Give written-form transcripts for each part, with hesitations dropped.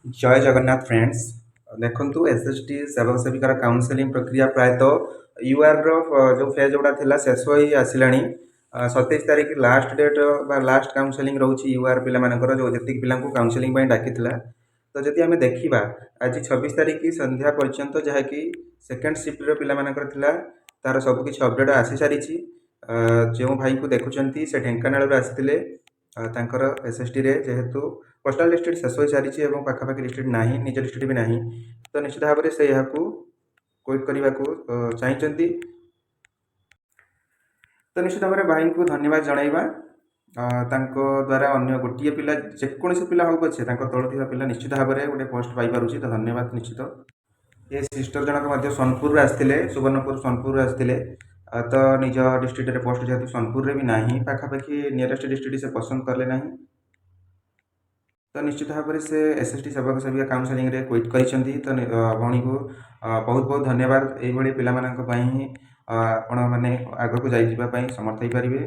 जय जगन्नाथ फ्रेंड्स। देखु एसएसटी सेवक सेविकार काउनसेलिंग प्रक्रिया प्रायतः यूआर जो फेज गुड़ा थी शेष हो आसला 27 तारीख लास्ट डेट लास्ट काउनसेलिंग रोचे यूआर पिलाकर जो जी पिला काउनसेलिंग डाकी तो जदि आम देखा आज 26 तारीख संध्या पर्यंत जहाँकि सेकेंड सिफ्टर पिला तार सबकि अपडेट आसी सारी जो भाई को देखुं से ढेंकानाल आसते एसएसटी जेहेतु पोस्टाल डिस्ट्रिक्ट शेष हो सारी पाखापाखि डिस्ट्रिक्ट ना निज डिस्ट्रिक्ट भी ना तो निश्चित भाव में से यहाँ क्विट करने को चाहते तो निश्चित भाव में भाई को धन्यवाद जनइबा द्वारा अन्य गोटे पिला जेकोसी पिला हो पछे तल थी पिला निश्चित भाव में गोटे पोस्ट पाइपर तो धन्यवाद निश्चित। ये सिस्टर जनक सोनपुर आसते सुवर्णपुर सोनपुर आसते तो निज डिस्ट्रिक्ट पोस्ट जेहतु सोनपुर भी ना पाखापाखि नियरेस्ट डिस्ट्रिक्ट से पसंद कले ना तो निश्चित भाव में से एसएसटी सेवक सेविका काउनसेलिंग रे क्विट करिसेंती तो भौणी को बहुत बहुत धन्यवाद ये पिला आपण मैंने आग को जाई समर्थ हो पारे।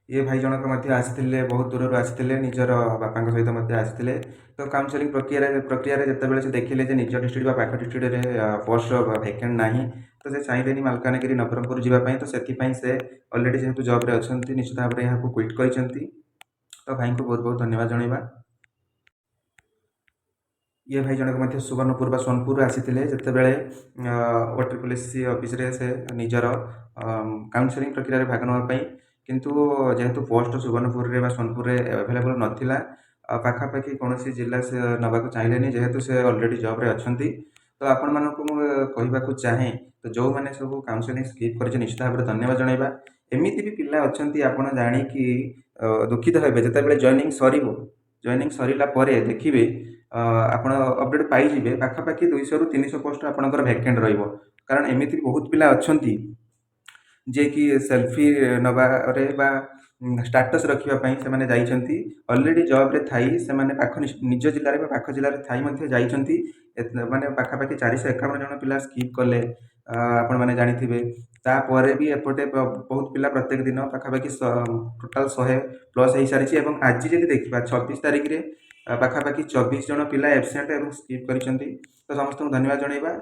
ये भाई जनक आसते बहुत दूर आसते निजर बापा सहित आसते तो काउनसेलिंग प्रक्रिया जिते से देखिले निज डिस्ट्रिक्ट पाख डिस्ट्रिक्ट पोस्ट भैकेंट ना तो से चाहिए मालकानगिरी नवरंगपुर जावाई तो से अलरेडी जेहेतु जॉब रे अच्छा निश्चित भाव में यहाँ क्विट कर तो भाई को बहुत बहुत धन्यवाद जनइबा। ये भाई जनक सुवर्णपुर सोनपुर आसी जिते बड़े OSSC ऑफिस रे से निजर काउनसेलिंग प्रक्रिया भाग नापी किंतु जेहेतु पोस्ट सुवर्णपुर रे सोनपुर रे अवेलेबल नथिला पाखापाखि कौन जिला से नवाक चाहिए जेहेतु से अलरेडी जॉब रे अच्छा तो आपण मानक कहवाक चाहे तो जो मैंने सब काउनसेलिंग स्किप कर निश्चित भाव में धन्यवाद जनइबा। एमती भी पिला अच्छा आपड़ जाणिकी दुखित हे जिते जॉइनिंग जॉइनिंग सरला देखिए आप अपडेट पाइबे पाखापाखि 200 ରୁ 300 पोस्ट आपंकर भैकेंट कारण एमती बहुत पिला अच्छा जे कि सेल्फी नबारे स्टाटस रखापी से जाइछंती अलरेडी जॉब रे थाई से पाख निज जिले में पाख जिले थाई जाइछंती माने पाखापाखि 451 जन पिला स्किप कले आपण मैंने जानी तापर भी एपटे बहुत पिला प्रत्येक दिन पाखापाखि टोटाल 100+ हो सारी आज जब देखा 26 तारीख रे पाखापाखि 24 जन पिला एबसेंट और स्किप कर तो समस्त धन्यवाद जनइबा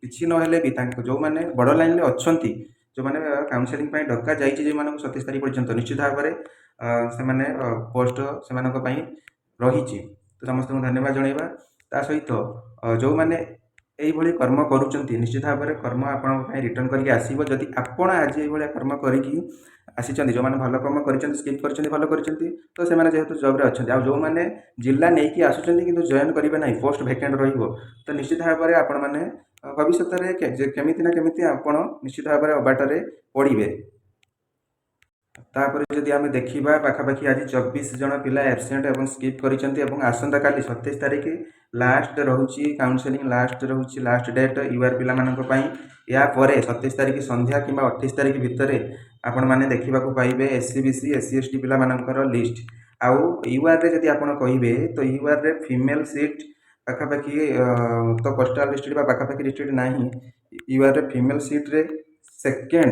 कि नहेले भी जो मैंने बड़ लाइन में अच्छा जो मैंने काउनसेलिंग डका जाइए जो 27 तारीख पर्यंत निश्चित भाव में से पोस्ट से रही तो समस्त धन्यवाद जनइबा। ता सहित जो मैंने यही कर्म करुँच निश्चित भाव में कर्म आप रिटर्न करके आसो जदि आपण आज ये कर्म करके आसी जो मैंने भल कर्म कर स्किप कर भल कर तो से जेहेतु जॉब रे अच्छा जो मैंने जिला नहीं आसुँच कि जॉइन करेंगे ना पोस्ट भैकेंट तो निश्चित भाव में आपण मैंने भविष्य में केमी ना केमी आप निश्चित भाव में अबाटे पड़े तापर जदि आम देखा पाखापाखि आज 24 जन पिला एबसेंट और स्किप कर आसंता काली 27 तारीख लास्ट रोचे काउनसेलिंग लास्ट रोचे लास्ट डेट यूआर पिला या 27 तारीख संध्या कि 28 तारीख भितर आपण मैंने देखा पाइबे SC BC SC ST पिला लिस्ट आउ यूआर जदि आप कहे तो यूआर रे फीमेल सीट पाखापाखि तो कोस्टाल डिस्ट्रिक्ट पाखापाखि डिस्ट्रिक्ट ना यूआर रे फीमेल सीट रे सेकेंड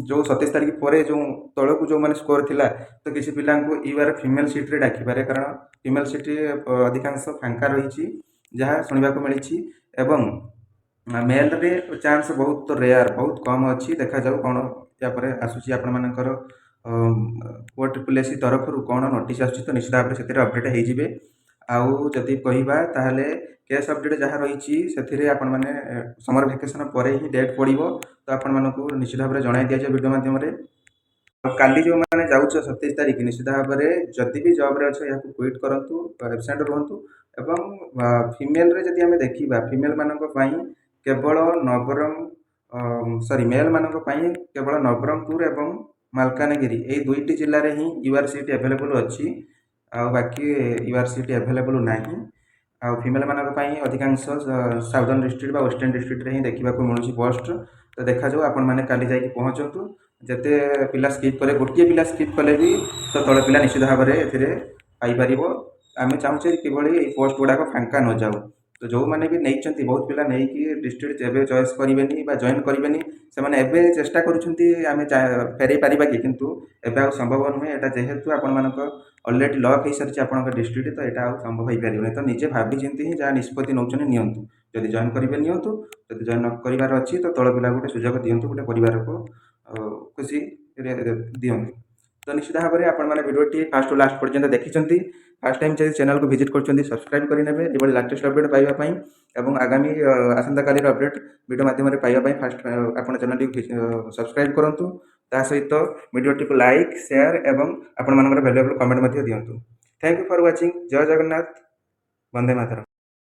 जो 27 तारीख पर जो तौक जो मैंने स्कोर थिला तो किसी पिला यूआर फीमेल सीट रे डाकी पारे कारण फीमेल सीट अधिकांश फांका रही जहाँ शुणा मिली एवं मेल रे चांस बहुत रेयर बहुत कम अच्छी देखा जाऊ कौन यापर आसूसी आपर OSSC तरफ कौन नोटिस आस निश्चित भाव में से अपडेट हो आउ जदि कहवा ताहले केस अपडेट जहाँ रही मैंने समर भैकेसन पर ही डेट पड़ो तो आपण मानक निश्चित भाव में जन दिया वीडियो मध्यम काली जो मैंने जाऊँ 27 तारीख निश्चित भाव में जदि भी जॉब रे अच्छा यहाँ क्विट करूँ एबसेंट रुहतु एवं फीमेल रे जदि आम देखा फीमेल मानक केवल मेल मानक केवल नवरंगपुर एवं मालकानगिरी यही दुईटी जिले में ही यूआर सीट एभेलेबल अच्छी बाकी यूआर सीट एभेलेबल ना आ फीमेल मानक अधिकांश साउदर्न डिस्ट्रिक्ट वेस्टर्न डिस्ट्रिक्ट रे ही देखा मिलूँ पोस्ट तो देखा जाऊ आपण मैंने काली जाकि पहुँचतु जिते पिला स्किप करे गोटे पिला स्किप कले भी तो तले पिला निश्चित भाव में पाइपर आम चाहूँ कि पोस्ट गुड़ाक फांका न जाऊ तो जो मैंने भी नहीं बहुत पिला नहीं कि डिस्ट्रिक्ट एवं चॉइस करेंगे जॉइन करेंगे से चेष्टा करें फेरई पारिबा कि किंतु एबे आ संभव नुहे यहाँ जेहेतु आपण अलरेडी लक हो सारी आप डिस्ट्रिक्ट तो यहाँ संभव हो पार तो निजे भाभी चिंती ही जहाँ निष्पत्ति नौकर नियंतु जदि जॉइन करेंगे नियंतु जदि जॉइन न करार अच्छी तो तल पिला गोटे सुजोग दिंतु गोटे परिवार को खुशी दिंतु तो निश्चित भाव में आपड़ी फास्ट लास्ट पर्यटन देखी फास्ट टाइम जब चैनल को विजिट कर सब्सक्राइब करेंगे ये लाटेस्ट अपडेट पाइबापी और आगामी आसंता काली अपडेट वीडियो माध्यम पाइबापी फास्ट आप चैनल सब्सक्राइब करूँ ता सहित वीडियो को लाइक शेयर और आपण वैल्यूएबल कमेंट दिंतु। Thank you for watching. जय जगन्नाथ। वंदे मातरम।